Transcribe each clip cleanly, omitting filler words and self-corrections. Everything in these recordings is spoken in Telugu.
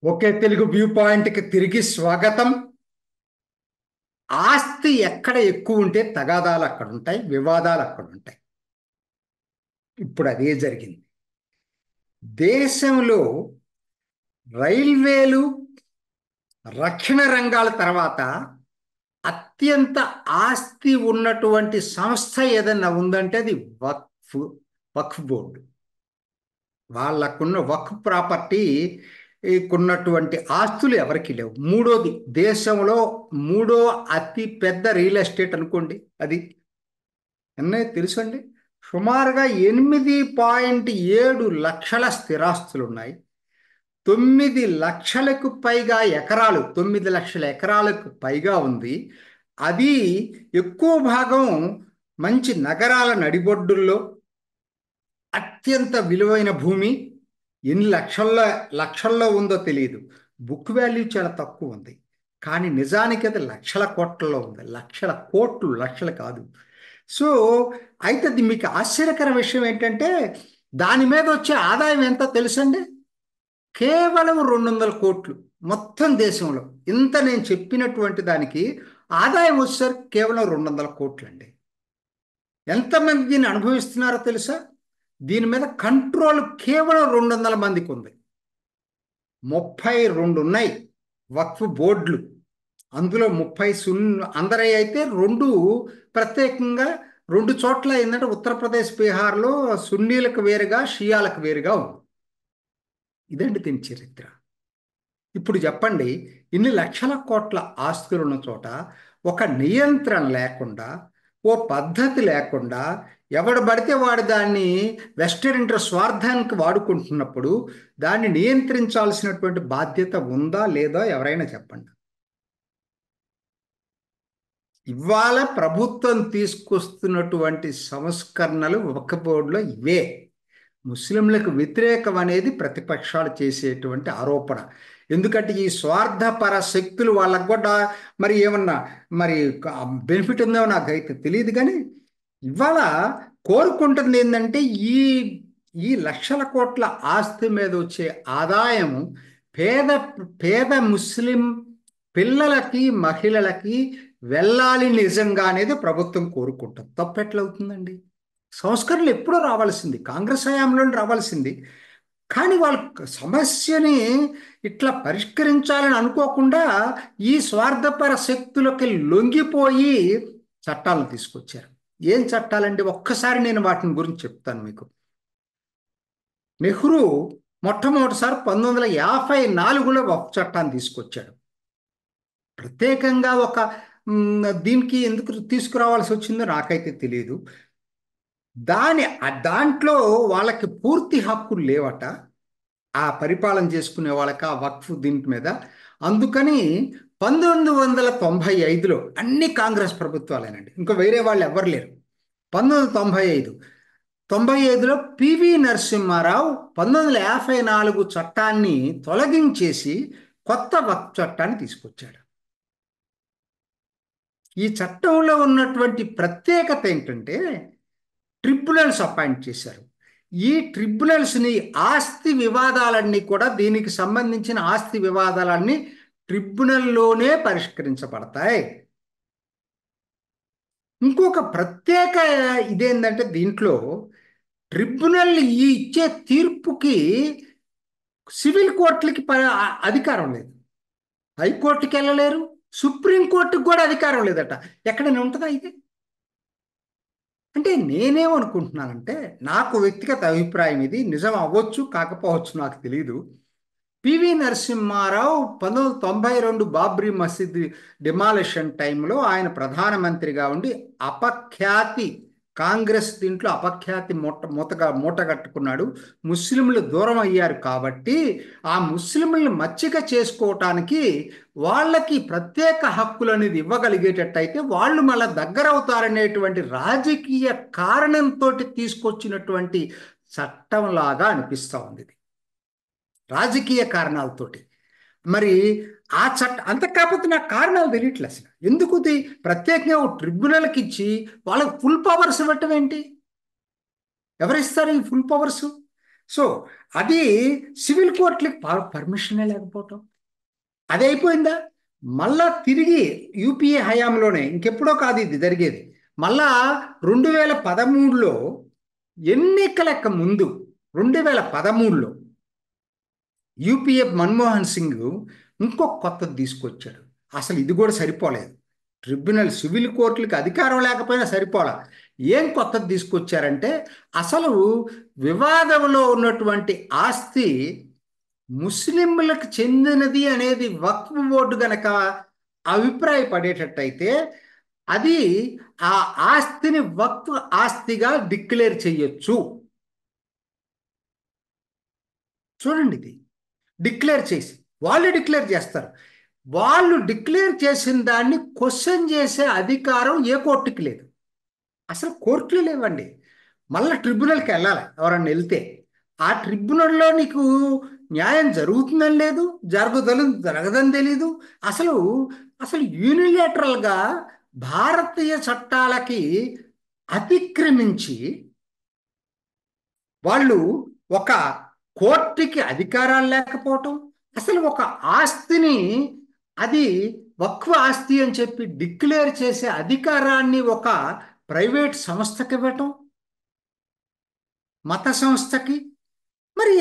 ఒకే తెలుగు వ్యూ పాయింట్కి తిరిగి స్వాగతం. ఆస్తి ఎక్కడ ఎక్కువ ఉంటే తగాదాలు అక్కడ ఉంటాయి, వివాదాలు అక్కడ ఉంటాయి. ఇప్పుడు అదే జరిగింది. దేశంలో రైల్వేలు, రక్షణ రంగాల తర్వాత అత్యంత ఆస్తి ఉన్నటువంటి సంస్థ ఏదన్నా ఉందంటే అది వక్ఫ్ వక్ఫ్ బోర్డు. వాళ్ళకున్న వక్ఫ్ ప్రాపర్టీ ఉన్నటువంటి ఆస్తులు ఎవరికి లేవు. మూడోది, దేశంలో మూడో అతి పెద్ద రియల్ ఎస్టేట్ అనుకోండి అది. అన్నీ తెలుసండి. సుమారుగా 8.7 లక్షల స్థిరాస్తులు ఉన్నాయి. 9 లక్షలకు పైగా ఎకరాలు, 9 లక్షల ఎకరాలకు పైగా ఉంది. అది ఎక్కువ భాగం మంచి నగరాల నడిబొడ్డుల్లో అత్యంత విలువైన భూమి. ఎన్ని లక్షల్లో ఉందో తెలియదు. బుక్ వాల్యూ చాలా తక్కువ ఉంది, కానీ నిజానికి అది లక్షల కోట్లలో ఉంది. లక్షల కోట్లు, లక్షలు కాదు. సో అయితే అది మీకు ఆశ్చర్యకర విషయం ఏంటంటే దాని మీద వచ్చే ఆదాయం ఎంతో తెలుసండి. కేవలం 200 కోట్లు మొత్తం దేశంలో. ఇంత నేను చెప్పినటువంటి దానికి ఆదాయం వచ్చేసరికి కేవలం 200 కోట్లు అండి. ఎంతమంది దీన్ని అనుభవిస్తున్నారో తెలుసా? దీని మీద కంట్రోల్ కేవలం 200 మందికి ఉంది. 32 ఉన్నాయి వక్ఫ్ బోర్డులు. అందులో 30 అందరై అయితే 2 ప్రత్యేకంగా 2 చోట్ల ఏంటంటే ఉత్తరప్రదేశ్, బీహార్లో సున్నీలకు వేరుగా, షియాలకు వేరుగా ఉంది. ఇదండి దీని చరిత్ర. ఇప్పుడు చెప్పండి, ఇన్ని లక్షల కోట్ల ఆస్తులు ఉన్న చోట ఒక నియంత్రణ లేకుండా, ఓ పద్ధతి లేకుండా ఎవడు పడితే వాడు దాన్ని వెస్టర్న్ ఇంట్రెస్ట్ స్వార్థానికి వాడుకుంటున్నప్పుడు దాన్ని నియంత్రించాల్సినటువంటి బాధ్యత ఉందా లేదా ఎవరైనా చెప్పండి. ఇవాళ ప్రభుత్వం తీసుకొస్తున్నటువంటి సంస్కరణలు ఒక్క బోర్డులో ఇవే. ముస్లింలకు వ్యతిరేకం అనేది ప్రతిపక్షాలు చేసేటువంటి ఆరోపణ. ఎందుకంటే ఈ స్వార్థపర శక్తులు వాళ్ళకు కూడా మరి ఏమన్నా మరి బెనిఫిట్ ఉందో నాకైతే తెలియదు. కానీ ఇవాళ కోరుకుంటుంది ఏంటంటే ఈ ఈ లక్షల కోట్ల ఆస్తి మీద వచ్చే ఆదాయం పేద పేద ముస్లిం పిల్లలకి, మహిళలకి వెళ్ళాలి నిజంగా అనేది ప్రభుత్వం కోరుకుంటుంది. తప్పెట్లవుతుందండి? సంస్కరణలు ఎప్పుడో రావాల్సింది, కాంగ్రెస్ హయాంలో రావాల్సింది. కానీ వాళ్ళు సమస్యని ఇట్లా పరిష్కరించాలని అనుకోకుండా ఈ స్వార్థపర శక్తులకి లొంగిపోయి చట్టాలను తీసుకొచ్చారు. ఏం చట్టాలండి? ఒక్కసారి నేను వాటిని గురించి చెప్తాను మీకు. నెహ్రూ మొట్టమొదటిసారి 1954లో వక్ఫ్ చట్టాన్ని తీసుకొచ్చాడు. ప్రత్యేకంగా ఒక దీనికి ఎందుకు తీసుకురావాల్సి వచ్చిందో నాకైతే తెలియదు. దాంట్లో వాళ్ళకి పూర్తి హక్కులు లేవట, ఆ పరిపాలన చేసుకునే వాళ్ళకి, ఆ వక్ఫ్ దీని మీద. అందుకని 1995లో అన్ని కాంగ్రెస్ ప్రభుత్వాలేనండి, ఇంకా వేరే వాళ్ళు ఎవ్వరు లేరు. 1995లో పివి నరసింహారావు 1954 చట్టాన్ని తొలగించేసి కొత్త వక్ఫ్ చట్టాన్ని తీసుకొచ్చాడు. ఈ చట్టంలో ఉన్నటువంటి ప్రత్యేకత ఏంటంటే ట్రిబ్యునల్స్ అపాయింట్ చేశారు. ఈ ట్రిబ్యునల్స్ని ఆస్తి వివాదాలన్నీ కూడా, దీనికి సంబంధించిన ఆస్తి వివాదాలన్నీ ట్రిబ్యునల్లోనే పరిష్కరించబడతాయి. ఇంకొక ప్రత్యేక ఇదేంటంటే దీంట్లో ట్రిబ్యునల్ ఈ ఇచ్చే తీర్పుకి సివిల్ కోర్టులకి అధికారం లేదు. హైకోర్టుకి వెళ్ళలేరు, సుప్రీంకోర్టుకి కూడా అధికారం లేదట. ఎక్కడైనా ఉంటుందా ఇది? అంటే నేనేమనుకుంటున్నానంటే, నాకు వ్యక్తిగత అభిప్రాయం, ఇది నిజం అవ్వచ్చు కాకపోవచ్చు నాకు తెలీదు. పివి నరసింహారావు 1992 బాబ్రీ మసీద్ డిమాలిషన్ టైంలో ఆయన ప్రధానమంత్రిగా ఉండి అపఖ్యాతి, కాంగ్రెస్ దీంట్లో అపఖ్యాతి మూటగట్టుకున్నాడు. ముస్లింలు దూరం అయ్యారు కాబట్టి ఆ ముస్లింలను మచ్చిక చేసుకోవటానికి వాళ్ళకి ప్రత్యేక హక్కులు అనేది ఇవ్వగలిగేటట్టయితే వాళ్ళు మళ్ళీ దగ్గర అవుతారనేటువంటి రాజకీయ కారణంతో తీసుకొచ్చినటువంటి చట్టంలాగా అనిపిస్తూ ఉంది. రాజకీయ కారణాలతోటి మరి ఆ అంత కాకపోతే నాకు కారణాలు తెలియట్లే అసలు. ఎందుకు ప్రత్యేకంగా ట్రిబ్యునల్కి ఇచ్చి వాళ్ళకి ఫుల్ పవర్స్ ఇవ్వటం ఏంటి? ఎవరిస్తారు ఈ ఫుల్ పవర్స్? సో అది సివిల్ కోర్టులకి పర్మిషనే లేకపోవటం, అది అయిపోయిందా? మళ్ళా తిరిగి యూపీఏ హయాంలోనే, ఇంకెప్పుడో కాదు ఇది జరిగేది, మళ్ళా 2013లో ఎన్నికలక ముందు, 2013లో యూపీఏ మన్మోహన్ సింగ్ ఇంకొక కొత్తది తీసుకొచ్చాడు. అసలు ఇది కూడా సరిపోలేదు. ట్రిబ్యునల్ సివిల్ కోర్టులకి అధికారం లేకపోయినా సరిపోలా. ఏం కొత్తది తీసుకొచ్చారంటే, అసలు వివాదంలో ఉన్నటువంటి ఆస్తి ముస్లింలకు చెందినది అనేది వక్ఫ్ బోర్డు గనక అభిప్రాయపడేటట్టయితే అది ఆ ఆస్తిని వక్ఫ్ ఆస్తిగా డిక్లేర్ చేయొచ్చు. చూడండి, ఇది డిక్లేర్ చేసి వాళ్ళు డిక్లేర్ చేస్తారు. వాళ్ళు డిక్లేర్ చేసిన దాన్ని క్వశ్చన్ చేసే అధికారం ఏ కోర్టుకి లేదు. అసలు కోర్టులు లేవండి. మళ్ళీ ట్రిబ్యునల్కి వెళ్ళాలి ఎవరన్నా వెళ్తే. ఆ ట్రిబ్యునల్లో నీకు న్యాయం జరుగుతుందని లేదు, జరగదని తెలీదు. అసలు అసలు యూనిలేటరల్గా భారతీయ చట్టాలకి అతిక్రమించి వాళ్ళు ఒక కోర్టుకి అధికారాలు లేకపోవటం, అసలు ఒక ఆస్తిని అది వక్ఫ్ ఆస్తి అని చెప్పి డిక్లేర్ చేసే అధికారాన్ని ఒక ప్రైవేట్ సంస్థకి ఇవ్వటం, మత సంస్థకి. మరి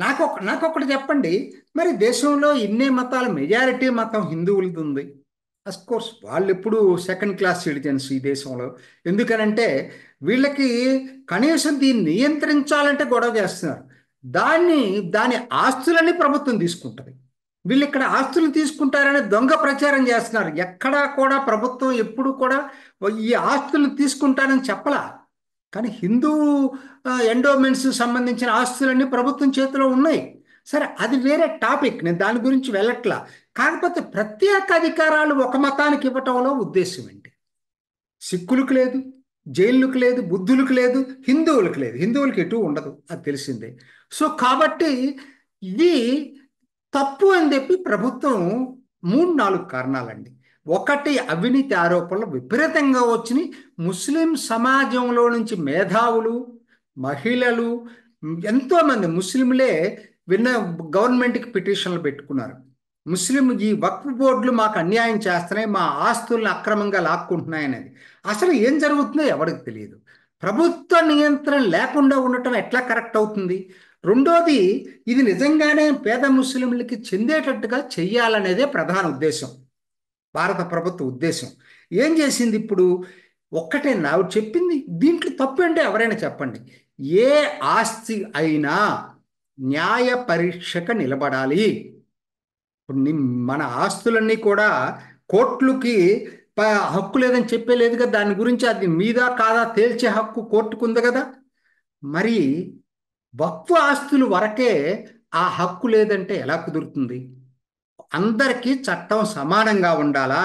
నాకొకటి చెప్పండి, మరి దేశంలో ఇన్నే మతాల మెజారిటీ మతం హిందువులది ఉంది. కోర్స్ వాళ్ళు ఎప్పుడు సెకండ్ క్లాస్ సిటిజన్స్ ఈ దేశంలో. ఎందుకనంటే వీళ్ళకి కనీసం దీన్ని నియంత్రించాలంటే గొడవ చేస్తున్నారు. దాని ఆస్తులన్నీ ప్రభుత్వం తీసుకుంటుంది. వీళ్ళు ఇక్కడ ఆస్తులు తీసుకుంటారని దొంగ ప్రచారం చేస్తున్నారు. ఎక్కడా కూడా ప్రభుత్వం ఎప్పుడు కూడా ఈ ఆస్తులు తీసుకుంటారని చెప్పలా. కానీ హిందూ ఎండోమెంట్స్ సంబంధించిన ఆస్తులన్నీ ప్రభుత్వం చేతిలో ఉన్నాయి. సరే, అది వేరే టాపిక్, నేను దాని గురించి వెళ్ళట్లా. కాకపోతే ప్రత్యేక అధికారాలు ఒక మతానికి ఇవ్వటంలో ఉద్దేశం ఏంటి? సిక్కులకు లేదు, జైన్లకు లేదు, బుద్ధులకు లేదు, హిందువులకు లేదు. హిందువులకి ఎటు ఉండదు, అది తెలిసిందే. సో కాబట్టి ఇది తప్పు అని చెప్పి ప్రభుత్వం 3-4 కారణాలండి. ఒకటి, అవినీతి ఆరోపణలు విపరీతంగా వచ్చినాయి. ముస్లిం సమాజంలో నుంచి మేధావులు, మహిళలు, ఎంతోమంది ముస్లింలే విన్న గవర్నమెంట్కి పిటిషన్లు పెట్టుకున్నారు. ముస్లిం ఈ వక్ఫ్ బోర్డులు మాకు అన్యాయం చేస్తున్నాయి, మా ఆస్తులను అక్రమంగా లాక్కుంటున్నాయి అనేది. అసలు ఏం జరుగుతుందో ఎవరికి తెలియదు. ప్రభుత్వ నియంత్రణ లేకుండా ఉండటం ఎట్లా కరెక్ట్ అవుతుంది? రెండోది, ఇది నిజంగానే పేద ముస్లింలకి చెందేటట్టుగా చెయ్యాలనేదే ప్రధాన ఉద్దేశం, భారత ప్రభుత్వ ఉద్దేశం. ఏం చేసింది ఇప్పుడు? ఒక్కటే నాకు చెప్పింది, దీంట్లో తప్పు అంటే ఎవరైనా చెప్పండి. ఏ ఆస్తి అయినా న్యాయ పరీక్షకు నిలబడాలి. ఇప్పుడు మన ఆస్తులన్నీ కూడా కోర్టులకి హక్కు లేదని చెప్పలేదు కదా. దాని గురించి అది మీద కాదా తేల్చే హక్కు కోర్టుకు ఉంది కదా. మరి వక్ఫ్ ఆస్తులు వరకే ఆ హక్కు లేదంటే ఎలా కుదురుతుంది? అందరికీ చట్టం సమానంగా ఉండాలా,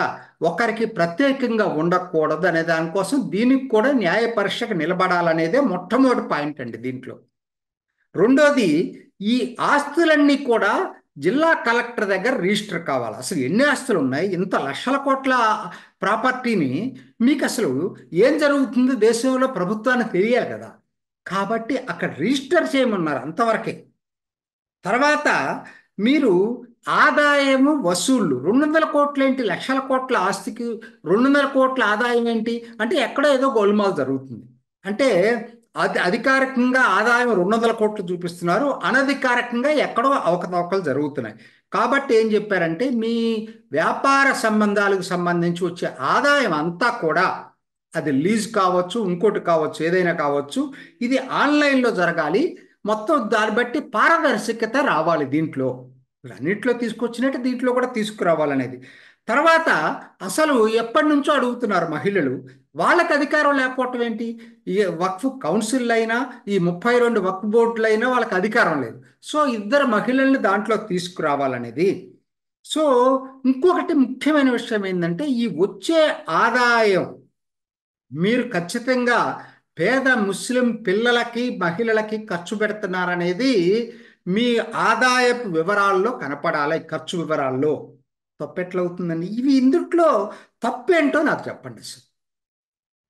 ఒకరికి ప్రత్యేకంగా ఉండకూడదు అనే దానికోసం దీనికి కూడా న్యాయ పరీక్షకు నిలబడాలనేదే మొట్టమొదటి పాయింట్ అండి దీంట్లో. రెండోది, ఈ ఆస్తులన్నీ కూడా జిల్లా కలెక్టర్ దగ్గర రిజిస్టర్ కావాలి. అసలు ఎన్ని ఆస్తులు ఉన్నాయి, ఇంత లక్షల కోట్ల ప్రాపర్టీని మీకు అసలు ఏం జరుగుతుందో దేశంలో ప్రభుత్వానికి తెలియాలి కదా. కాబట్టి అక్కడ రిజిస్టర్ చేయమన్నారు, అంతవరకే. తర్వాత మీరు ఆదాయము వసూళ్ళు 200 కోట్లు ఏంటి, లక్షల కోట్ల ఆస్తికి 200 కోట్ల ఆదాయం ఏంటి అంటే ఎక్కడో ఏదో గోల్మాల్ జరుగుతుంది. అంటే అధికారికంగా ఆదాయం 200 కోట్లు చూపిస్తున్నారు, అనధికారికంగా ఎక్కడో అవకతవకలు జరుగుతున్నాయి. కాబట్టి ఏం చెప్పారంటే, మీ వ్యాపార సంబంధాలకు సంబంధించి వచ్చే ఆదాయం అంతా కూడా, అది లీజ్ కావచ్చు, ఇంకోటి కావచ్చు, ఏదైనా కావచ్చు, ఇది ఆన్లైన్లో జరగాలి. మొత్తం దాన్ని బట్టి పారదర్శకత రావాలి దీంట్లో. అన్నింటిలో తీసుకొచ్చినట్టు దీంట్లో కూడా తీసుకురావాలనేది. తర్వాత అసలు ఎప్పటి నుంచో అడుగుతున్నారు మహిళలు, వాళ్ళకి అధికారం లేకపోవటం ఏంటి? ఈ వక్ఫ్ కౌన్సిల్ అయినా, ఈ 32 వక్ఫ్ బోర్డులు అయినా వాళ్ళకి అధికారం లేదు. సో ఇద్దరు మహిళల్ని దాంట్లో తీసుకురావాలనేది. సో ఇంకొకటి ముఖ్యమైన విషయం ఏంటంటే, ఈ వచ్చే ఆదాయం మీరు ఖచ్చితంగా పేద ముస్లిం పిల్లలకి, మహిళలకి ఖర్చు పెడుతున్నారనేది మీ ఆదాయపు వివరాల్లో కనపడాలి. ఖర్చు వివరాల్లో తప్పెట్లవుతుందండి? ఇవి ఇందుట్లో తప్పేంటో నాకు చెప్పండి. సార్,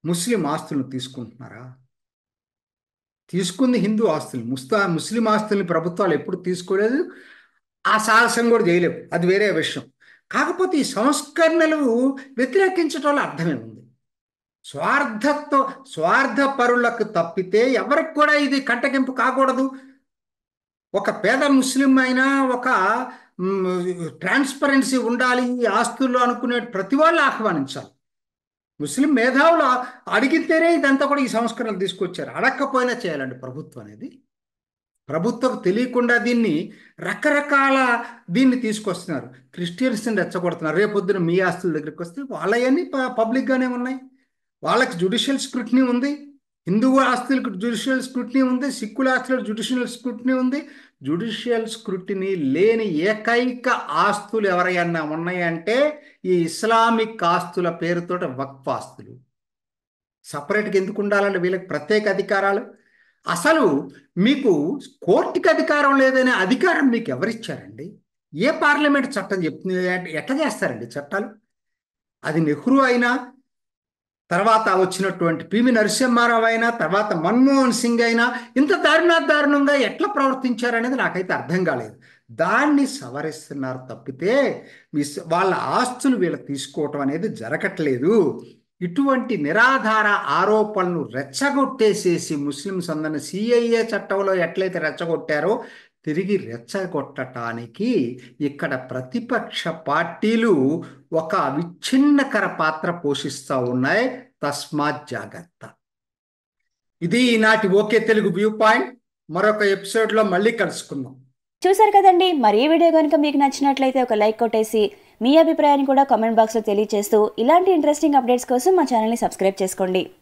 ముస్లిం ఆస్తులను తీసుకుంటున్నారా? తీసుకుంది హిందూ ఆస్తులు, ముస్లిం ఆస్తుల్ని ప్రభుత్వాలు ఎప్పుడు తీసుకోలేదు. ఆ సాహసం కూడా చేయలేవు, అది వేరే విషయం. కాకపోతే ఈ సంస్కరణలు వ్యతిరేకించడంలో అర్థమే ఉంది. స్వార్థతో స్వార్థ పరులకు తప్పితే ఎవరికి కూడా ఇది కంటగింపు కాకూడదు. ఒక పేద ముస్లిం అయినా ఒక ట్రాన్స్పరెన్సీ ఉండాలి ఈ ఆస్తుల్లో అనుకునే ప్రతి వాళ్ళు ఆహ్వానించాలి. ముస్లిం మేధావులు అడిగితేనే ఇదంతా కూడా ఈ సంస్కరణలు తీసుకొచ్చారు. అడగకపోయినా చేయాలండి ప్రభుత్వం అనేది. ప్రభుత్వం తెలియకుండా రకరకాల దీన్ని తీసుకొస్తున్నారు. క్రిస్టియన్స్ని రెచ్చగొడుతున్నారు. రేపొద్దున మీ ఆస్తుల దగ్గరికి వస్తే వాళ్ళవన్నీ పబ్లిక్గానే ఉన్నాయి. వాళ్ళకి జ్యుడిషియల్ స్క్రూటినీ ఉంది. హిందూ ఆస్తులకు జ్యుడిషియల్ స్క్రూటినీ ఉంది, సిక్కుల ఆస్తులకు జ్యుడిషియల్ స్క్రూటినీ ఉంది. జ్యుడిషియల్ స్క్రూటినీ లేని ఏకైక ఆస్తులు ఎవరైనా ఉన్నాయంటే ఈ ఇస్లామిక్ ఆస్తుల పేరుతో వక్ఫ్ ఆస్తులు. సపరేట్గా ఎందుకు ఉండాలంటే వీళ్ళకి ప్రత్యేక అధికారాలు. అసలు మీకు కోర్టుకి అధికారం లేదనే అధికారం మీకు ఎవరిచ్చారండి? ఏ పార్లమెంట్ చట్టం చెప్తుంది? ఎట్లా చేస్తారండి చట్టాలు? అది నెహ్రూ అయినా, తర్వాత వచ్చినటువంటి పివి నరసింహారావు అయినా, తర్వాత మన్మోహన్ సింగ్ అయినా ఇంత దారుణంగా ఎట్లా ప్రవర్తించారనేది నాకైతే అర్థం కాలేదు. దాన్ని సవరిస్తున్నారు తప్పితే వాళ్ళ ఆస్తులు వీళ్ళు తీసుకోవటం అనేది జరగట్లేదు. ఇటువంటి నిరాధార ఆరోపణలు రెచ్చగొట్టేసేసి ముస్లిమ్స్ అందరిని సిఐఏ చట్టంలో ఎట్లయితే రెచ్చగొట్టారో తిరిగి రెచ్చగొట్టడానికి ఇక్కడ ప్రతిపక్ష పార్టీలు ఒక విచ్ఛిన్నకర పాత్ర పోషిస్తూ ఉన్నాయి. తస్మాత్ జాగ్రత్త. ఇది ఈనాటి ఓకే తెలుగు వ్యూ పాయింట్. మరొక ఎపిసోడ్లో మళ్ళీ కలుసుకుందాం. చూసారు కదండి, మరి ఈ వీడియో కనుక మీకు నచ్చినట్లయితే ఒక లైక్ కొట్టేసి మీ అభిప్రాయాన్ని కూడా కామెంట్ బాక్స్లో తెలియజేస్తూ ఇలాంటి ఇంట్రెస్టింగ్ అప్డేట్స్ కోసం మా ఛానల్ని సబ్స్క్రైబ్ చేసుకోండి.